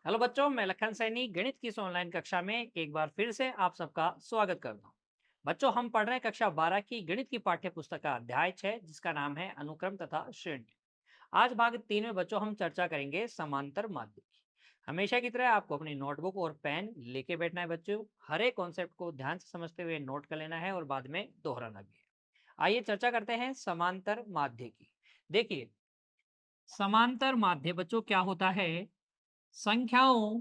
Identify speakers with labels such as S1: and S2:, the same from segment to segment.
S1: Hello बच्चों, मैं लखन सैनी गणित की इस ऑनलाइन कक्षा में एक बार फिर से आप सबका स्वागत करता हूँ। बच्चों, हम पढ़ रहे हैं कक्षा 12 की गणित की पाठ्य पुस्तक का अध्याय 6 जिसका नाम है अनुक्रम तथा श्रेणी। आज भाग 3 में बच्चों हम चर्चा करेंगे समांतर माध्य की। हमेशा की तरह आपको अपनी नोटबुक और पेन लेके बैठना है बच्चों। हर एक कॉन्सेप्ट को ध्यान से समझते हुए नोट कर लेना है और बाद में दोहराना भी है। आइए चर्चा करते हैं समांतर माध्य की। देखिए, समांतर माध्य बच्चों क्या होता है? संख्याओं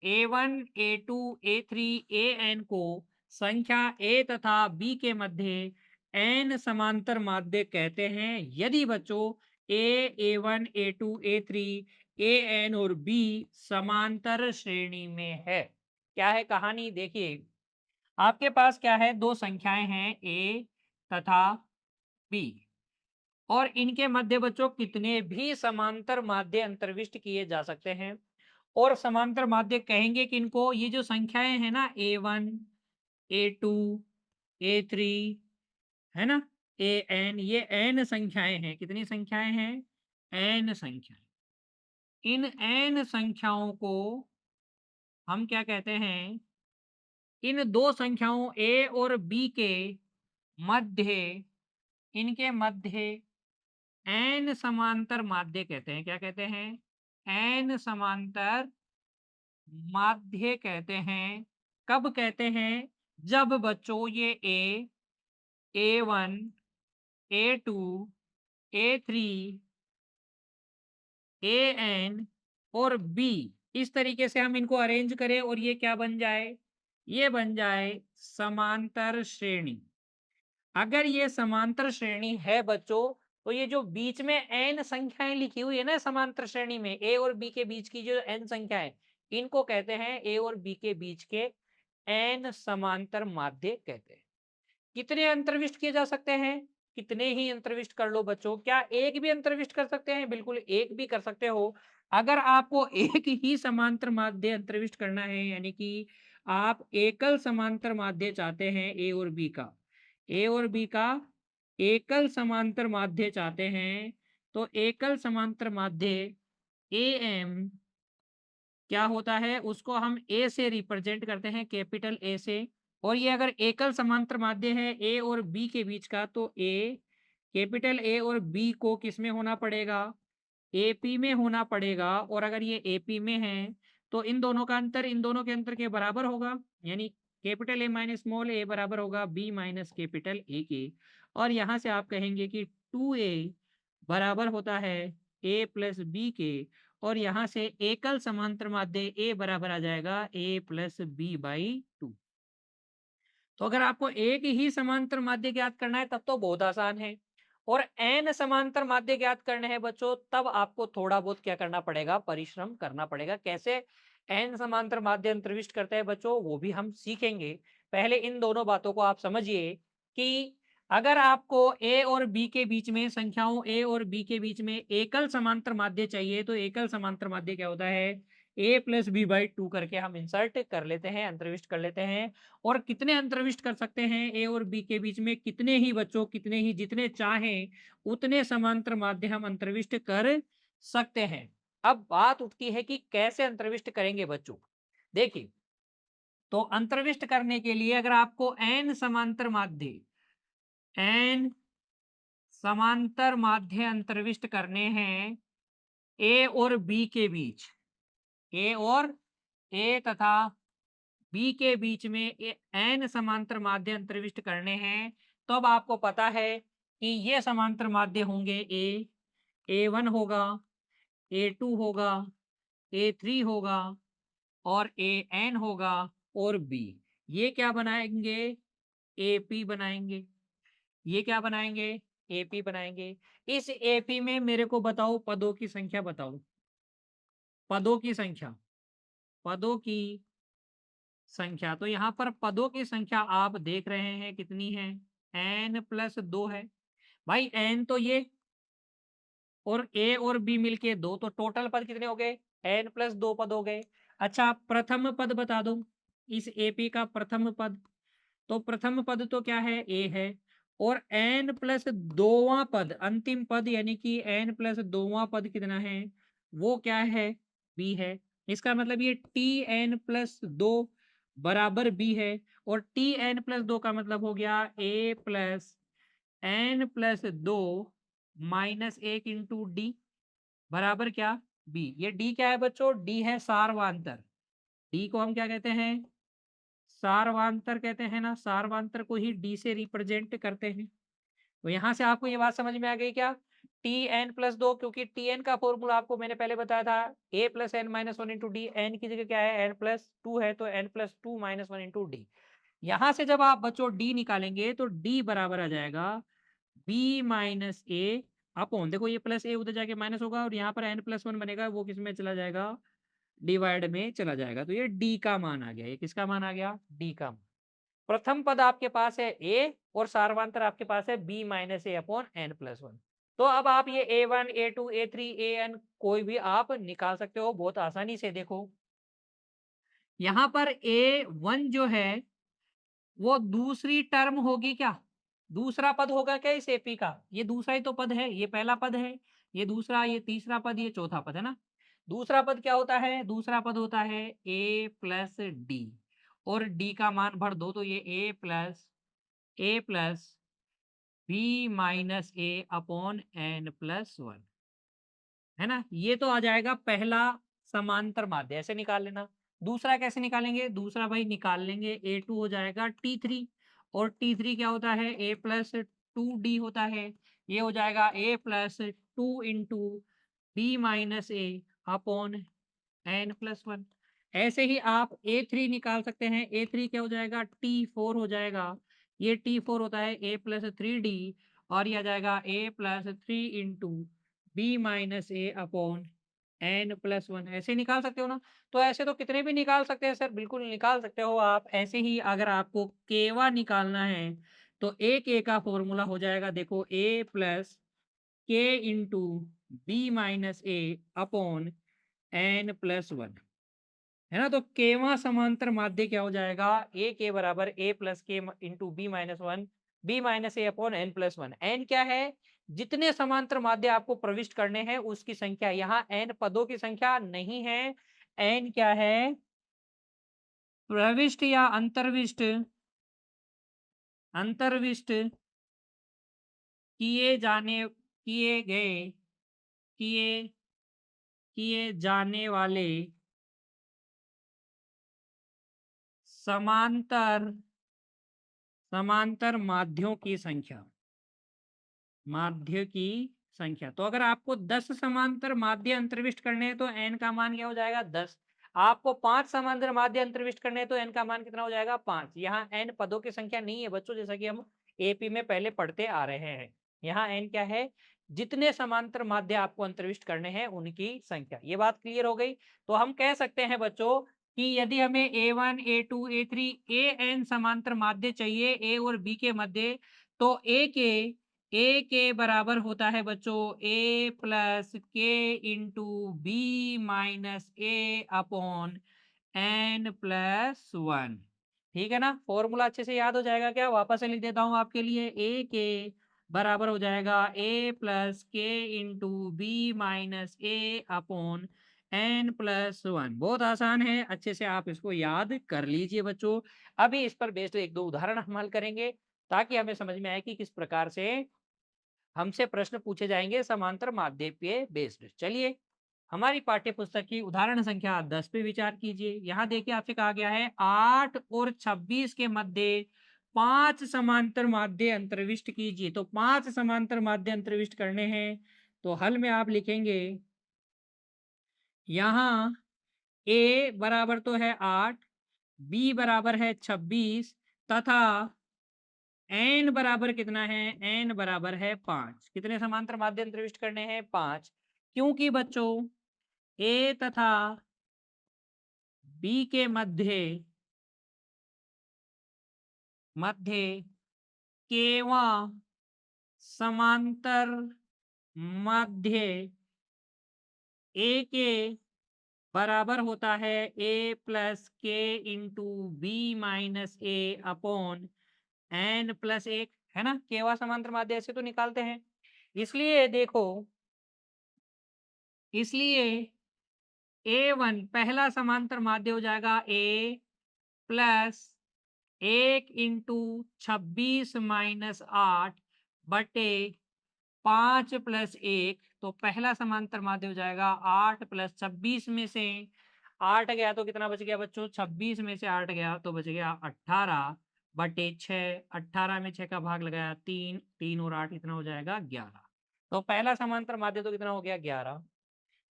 S1: A1, A2, A3, AN को संख्या A तथा B के मध्य n समांतर माध्य कहते हैं यदि बच्चों A, A1, A2, A3, AN और B समांतर श्रेणी में है। क्या है कहानी? देखिए, आपके पास क्या है, दो संख्याएं हैं A तथा B और इनके मध्य बच्चों कितने भी समांतर माध्य अंतर्विष्ट किए जा सकते हैं। और समांतर माध्य कहेंगे कि इनको, ये जो संख्याएं हैं ना, A1, A2, A3, है ना, AN, ये n संख्याएं हैं। कितनी संख्याएं हैं? n संख्याएं। इन n संख्याओं को हम क्या कहते हैं? इन दो संख्याओं A और B के मध्य, इनके मध्य n समांतर माध्य कहते हैं। क्या कहते हैं? n समांतर माध्य कहते हैं। कब कहते हैं? जब बच्चों ये A, A1, A2, A3, AN और B इस तरीके से हम इनको अरेंज करें और ये क्या बन जाए? ये बन जाए समांतर श्रेणी। अगर ये समांतर श्रेणी है बच्चों, तो ये जो बीच में n संख्याएं लिखी हुई है ना समांतर श्रेणी में, A और B के बीच की जो n संख्या है, इनको कहते हैं A और B के बीच के n समांतर माध्य कहते हैं। कितने अंतर्विष्ट किए जा सकते हैं? कितने ही अंतर्विष्ट कर लो बच्चों। क्या एक भी अंतर्विष्ट कर सकते हैं? बिल्कुल एक भी कर सकते हो। अगर आपको एक ही समांतर माध्य अंतर्विष्ट करना है, यानी कि आप एकल समांतर माध्य चाहते हैं ए और बी का, ए और बी का एकल समांतर माध्य चाहते हैं, तो एकल समांतर माध्य ए एम क्या होता है, उसको हम ए से रिप्रेजेंट करते हैं, कैपिटल ए से। और ये अगर एकल समांतर माध्य है ए और बी के बीच का, तो ए, कैपिटल ए और बी को किस में होना पड़ेगा? एपी में होना पड़ेगा। और अगर ये एपी में है तो इन दोनों का अंतर इन दोनों के अंतर के बराबर होगा, यानी कैपिटल ए माइनस स्मॉल ए बराबर होगा बी माइनस कैपिटल ए के। और यहाँ से आप कहेंगे कि 2a बराबर होता है a प्लस बी के। और यहाँ से एकल समांतर माध्य a बराबर आ जाएगा a प्लस बी बाई 2। तो अगर आपको एक ही समांतर माध्य ज्ञात करना है तब तो बहुत आसान है। और n समांतर माध्य ज्ञात करने हैं बच्चों, तब आपको थोड़ा बहुत क्या करना पड़ेगा? परिश्रम करना पड़ेगा। कैसे n समांतर माध्य अंतर्विष्ट करते हैं बच्चों, वो भी हम सीखेंगे। पहले इन दोनों बातों को आप समझिए कि अगर आपको a और b के बीच में, संख्याओं a और b के बीच में एकल समांतर माध्य चाहिए, तो एकल समांतर माध्य क्या होता है? a प्लस बी बाई 2 करके हम इंसर्ट कर लेते हैं, अंतर्विष्ट कर लेते हैं। और कितने अंतर्विष्ट कर सकते हैं ए और बी के बीच में? कितने ही बच्चों, कितने ही, जितने चाहें उतने समांतर माध्य हम अंतर्विष्ट कर सकते हैं। अब बात उठती है कि कैसे अंतर्विष्ट करेंगे बच्चों। देखिए, तो अंतर्विष्ट करने के लिए अगर आपको n समांतर माध्य, n समांतर माध्य अंतर्विष्ट करने हैं ए और बी के बीच, ए और ए तथा बी के बीच में एन समांतर माध्य अंतर्विष्ट करने हैं, तो अब आपको पता है कि ये समांतर माध्य होंगे A1 होगा, A2 होगा, A3 होगा और AN होगा और B। ये क्या बनाएंगे? AP बनाएंगे। ये क्या बनाएंगे? AP बनाएंगे। इस AP में मेरे को बताओ, पदों की संख्या बताओ। पदों की संख्या, पदों की संख्या। तो यहाँ पर पदों की संख्या आप देख रहे हैं कितनी है? n प्लस 2 है। भाई n तो ये और a और b मिलके 2, तो टोटल पद कितने हो गए? n प्लस 2 पद हो गए। अच्छा, प्रथम पद बता दो इस AP का प्रथम पद। तो प्रथम पद तो क्या है? a है। और n प्लस दोवां पद, अंतिम पद, यानी कि n प्लस दोवां पद कितना है? वो क्या है? b है। इसका मतलब ये टी एन प्लस 2 बराबर बी है, और टी एन प्लस 2 का मतलब हो गया a plus n plus 2 minus 1 into d बराबर क्या, बी। ये डी क्या है बच्चों, डी है सारवांतर। डी को हम क्या कहते हैं, सारवांतर कहते हैं ना, सारवांतर को ही डी से रिप्रेजेंट करते हैं। तो यहाँ से आपको ये बात समझ में आ गई क्या, टी एन प्लस 2, क्योंकि टी एन का फॉर्मूला आपको मैंने पहले बताया था a plus n minus one into d, n की जगह क्या है एन प्लस टू है, तो n plus two minus one into d. यहाँ से जब आप बच्चों डी निकालेंगे तो डी बराबर आ जाएगा बी माइनस ए अपॉन, देखो ये प्लस ए उधर जाके माइनस होगा, और यहाँ पर एन प्लस वन बनेगा, वो किस में चला जाएगा, डिवाइड में चला जाएगा। तो ये डी का मान आ गया, ये किसका मान आ गया, डी का मान। प्रथम पद आपके पास है ए, और सारवांतर आपके पास है बी माइनस ए अपॉन एन प्लस वन। तो अब आप ये a one a two a three a n कोई भी आप निकाल सकते हो बहुत आसानी से। देखो यहाँ पर ए वन जो है वो दूसरी टर्म होगी क्या, दूसरा पद होगा क्या इस एपी का, ये दूसरा ही तो पद है, ये पहला पद है, ये दूसरा, ये तीसरा पद, ये चौथा पद है ना। दूसरा पद क्या होता है, दूसरा पद होता है ए प्लस डी, और डी का मान भर दो, तो ये ए प्लस बी माइनस ए अपॉन एन प्लस वन, है ना। ये तो आ जाएगा पहला समांतर माध्य, ऐसे निकाल लेना। दूसरा कैसे निकालेंगे, दूसरा भाई निकाल लेंगे, ए टू हो जाएगा टी थ्री, और टी थ्री क्या होता है ए प्लस टू डी होता है, ये हो जाएगा a plus two into B minus A upon n plus one. ऐसे ही आप ए थ्री निकाल सकते हैं, ए थ्री क्या हो जाएगा टी फोर हो जाएगा, ये टी फोर होता है ए प्लस थ्री डी, और ये आ जाएगा a plus three into B minus A upon n plus one. ऐसे निकाल सकते हो ना। तो ऐसे तो कितने भी निकाल सकते हैं सर, बिल्कुल निकाल सकते हो आप। ऐसे ही अगर आपको केवा निकालना है तो ए के का फॉर्मूला हो जाएगा, देखो ए plus k into B minus ए अपॉन एन प्लस वन, है ना। तो केवा समांतर माध्य क्या हो जाएगा, ए के बराबर a plus k into B minus one, b minus A upon n plus one. N क्या है, जितने समांतर माध्य आपको प्रविष्ट करने हैं उसकी संख्या, यहाँ एन पदों की संख्या नहीं है, एन क्या है, प्रविष्ट या अंतर्विष्ट, अंतर्विष्ट किए जाने, किए गए, किए किए जाने वाले समांतर, समांतर माध्यों की संख्या, माध्य की संख्या। तो अगर आपको 10 समांतर माध्य अंतर्विष्ट करने हैं तो n का मान क्या हो जाएगा 10। आपको 5 समांतर माध्य अंतर्विष्ट करने हैं तो n का मान कितना हो जाएगा 5। यहाँ n पदों की संख्या नहीं है बच्चों, जैसा कि हम एपी में पहले पढ़ते आ रहे हैं। यहाँ n क्या है, जितने समांतर माध्य आपको अंतर्विष्ट करने हैं उनकी संख्या। ये बात क्लियर हो गई। तो हम कह सकते हैं बच्चों कि यदि हमें a1 a2 a3 an समांतर माध्य चाहिए a और b के मध्य, तो ए के बराबर होता है बच्चों ए plus k into B minus ए अपॉन एन प्लस वन। ठीक है ना, फॉर्मूला अच्छे से याद हो जाएगा क्या, वापस से लिख देता हूं आपके लिए। ए के बराबर हो जाएगा a plus k into B minus A upon n plus one. बहुत आसान है, अच्छे से आप इसको याद कर लीजिए बच्चों। अभी इस पर बेस्ड एक दो उदाहरण हम हल करेंगे ताकि हमें समझ में आए कि किस प्रकार से हमसे प्रश्न पूछे जाएंगे समांतर माध्य पे बेस्ड। चलिए हमारी पाठ्य पुस्तक की उदाहरण संख्या 10 पे विचार कीजिए। यहाँ देखिए आपसे कहा गया है 8 और 26 के मध्य 5 समांतर माध्य अंतर्विष्ट कीजिए। तो 5 समांतर माध्य अंतर्विष्ट करने हैं, तो हल में आप लिखेंगे यहाँ ए बराबर तो है 8, बी बराबर है 26, तथा एन बराबर कितना है, एन बराबर है 5। कितने समांतर माध्य अंतर्विष्ट करने हैं, 5। क्योंकि बच्चों ए तथा बी के मध्य, मध्य केवल समांतर माध्य ए के बराबर होता है ए plus k into B minus ए अपॉन एन प्लस एक, है ना। केवल समांतर माध्य ऐसे तो निकालते हैं। इसलिए देखो, इसलिए A1 पहला समांतर माध्य हो जाएगा A प्लस 1 इंटू 26 - 8 बटे 5 प्लस 1, तो पहला समांतर माध्य हो जाएगा 8 प्लस 26 में से 8 गया तो कितना बच गया बच्चों? 26 में से 8 गया तो बच गया 18 बटे 6। 18 में 6 का भाग लगाया 3, 3 और 8 कितना हो जाएगा? 11। तो पहला समांतर माध्य तो कितना हो गया? 11।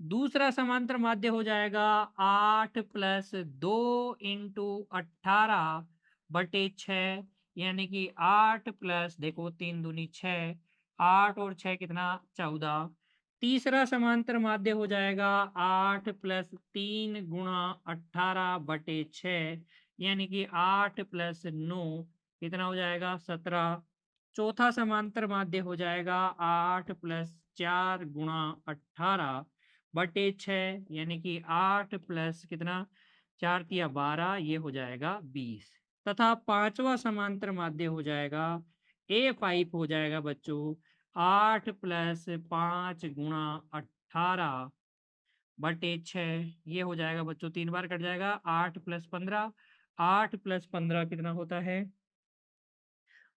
S1: दूसरा समांतर माध्य हो जाएगा 8 प्लस 2 इंटू 18 बटे 6, यानी कि 8 प्लस देखो 3 दूनी 6, 8 और 6 कितना? 14। तीसरा समांतर माध्य हो जाएगा 8 प्लस 3 गुणा 18 बटे 6, यानी कि 8 प्लस 9 कितना हो जाएगा? 17। चौथा समांतर माध्य हो जाएगा 8 प्लस 4 गुणा 18 बटे 6, यानी कि 8 प्लस कितना? 4 तिया 12, ये हो जाएगा 20। तथा पांचवा समांतर माध्य हो जाएगा A5 हो जाएगा बच्चों 8 प्लस 5 गुणा 18 बटे 6, ये हो जाएगा बच्चों 3 बार कट जाएगा 8 प्लस 15। 8 प्लस 15 कितना होता है?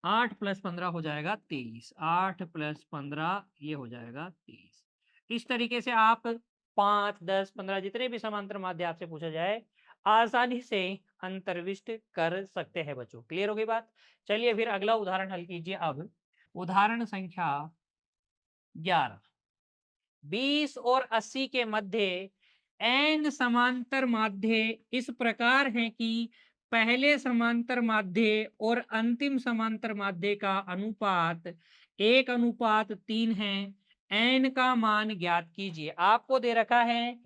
S1: 8 प्लस 15 हो जाएगा 23। 8 प्लस 15 ये हो जाएगा 23। इस तरीके से आप 5, 10, 15 जितने भी समांतर माध्य आपसे पूछा जाए आसानी से अंतर्विष्ट कर सकते हैं बच्चों। क्लियर हो गई बात? चलिए फिर अगला उदाहरण हल कीजिए अब। उदाहरण संख्या 11। 20 और 80 के मध्य n समांतर माध्य इस प्रकार हैं कि पहले समांतर माध्य और अंतिम समांतर माध्य का अनुपात 1:3 है। n का मान ज्ञात कीजिए। आपको दे रखा है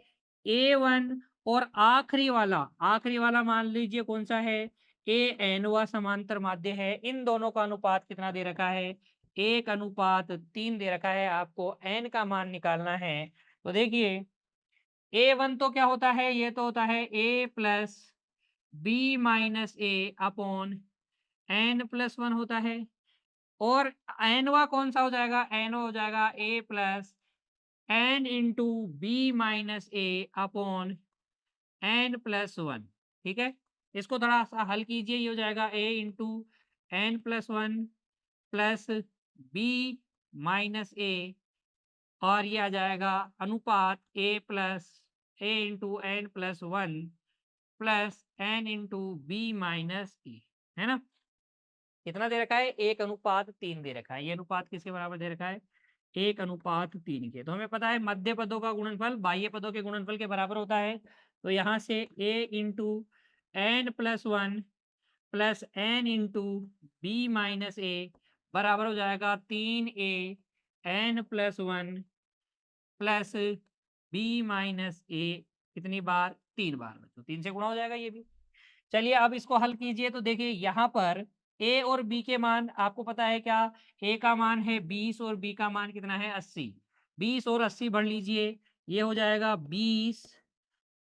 S1: A1 और आखिरी वाला मान लीजिए कौन सा है? AN वा समांतर माध्य है। इन दोनों का अनुपात कितना दे रखा है? 1:3 दे रखा है। आपको n का मान निकालना है। तो देखिए A1 तो क्या होता है? ये तो होता है A plus B minus A upon n+1 होता है। और nवा कौन सा हो जाएगा? nवा हो जाएगा A plus n into B minus A upon n+1। ठीक है, इसको थोड़ा सा हल कीजिए। ये हो जाएगा A into n+1 plus B minus a, और ये आ जाएगा अनुपात A into n+1 plus n into B minus a, है ना? कितना दे रखा है? 1:3 दे रखा है। ये अनुपात किसके बराबर दे रखा है? 1:3 के। तो हमें पता है मध्य पदों का गुणनफल बाह्य पदों के गुणनफल के बराबर होता है। तो यहाँ से A into n+1 plus n into B minus a बराबर हो जाएगा 3A n+1 plus B minus ए। कितनी बार? 3 बार। तो 3 से गुणा हो जाएगा ये भी। चलिए अब इसको हल कीजिए। तो देखिए यहाँ पर A और B के मान आपको पता है क्या? A का मान है 20 और B का मान कितना है? 80। 20 और 80 बढ़ लीजिए, ये हो जाएगा 20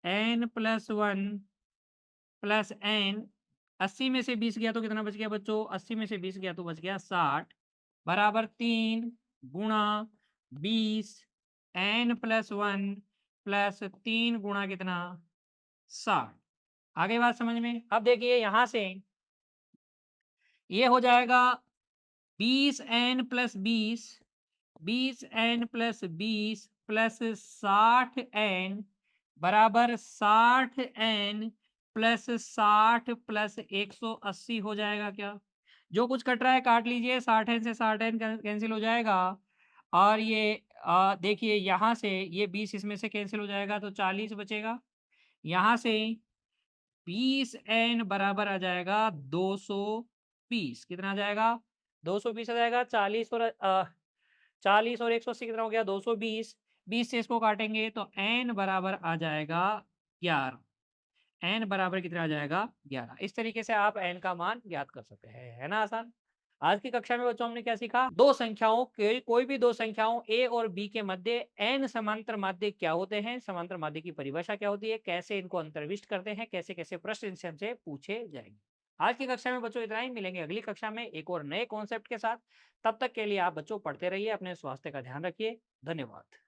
S1: n+1 प्लस n। 80 में से 20 गया तो कितना बच गया बच्चों? 80 में से 20 गया तो बच गया 60 बराबर 3 गुणा 20 n+1 प्लस 3 गुणा कितना? 60। आगे बात समझ में? अब देखिए यहाँ से ये हो जाएगा 20n plus 20, 20n plus 20 plus 60n बराबर 60n प्लस 60 प्लस 180 हो जाएगा क्या? जो कुछ कट रहा है काट लीजिए। 60n से 60n कैंसिल हो जाएगा। और ये देखिए यहाँ से ये 20 इसमें से कैंसिल हो जाएगा तो 40 बचेगा। यहाँ से 20n बराबर आ जाएगा 220। कितना आ जाएगा? 220 आ जाएगा। 40 और 180 कितना हो गया? 220। 20 से इसको काटेंगे तो n बराबर आ जाएगा 11। n बराबर कितना आ जाएगा? 11। इस तरीके से आप n का मान ज्ञात कर सकते हैं। है ना आसान? आज की कक्षा में बच्चों हमने क्या सीखा? दो संख्याओं के कोई भी दो संख्याओं a और b के मध्य n समांतर माध्य क्या होते हैं, समांतर माध्य की परिभाषा क्या होती है, कैसे इनको अंतर्विष्ट करते हैं, कैसे कैसे प्रश्न इनसे हमसे पूछे जाएंगे। आज की कक्षा में बच्चों इतना ही। मिलेंगे अगली कक्षा में एक और नए कॉन्सेप्ट के साथ। तब तक के लिए आप बच्चों पढ़ते रहिए, अपने स्वास्थ्य का ध्यान रखिए। धन्यवाद।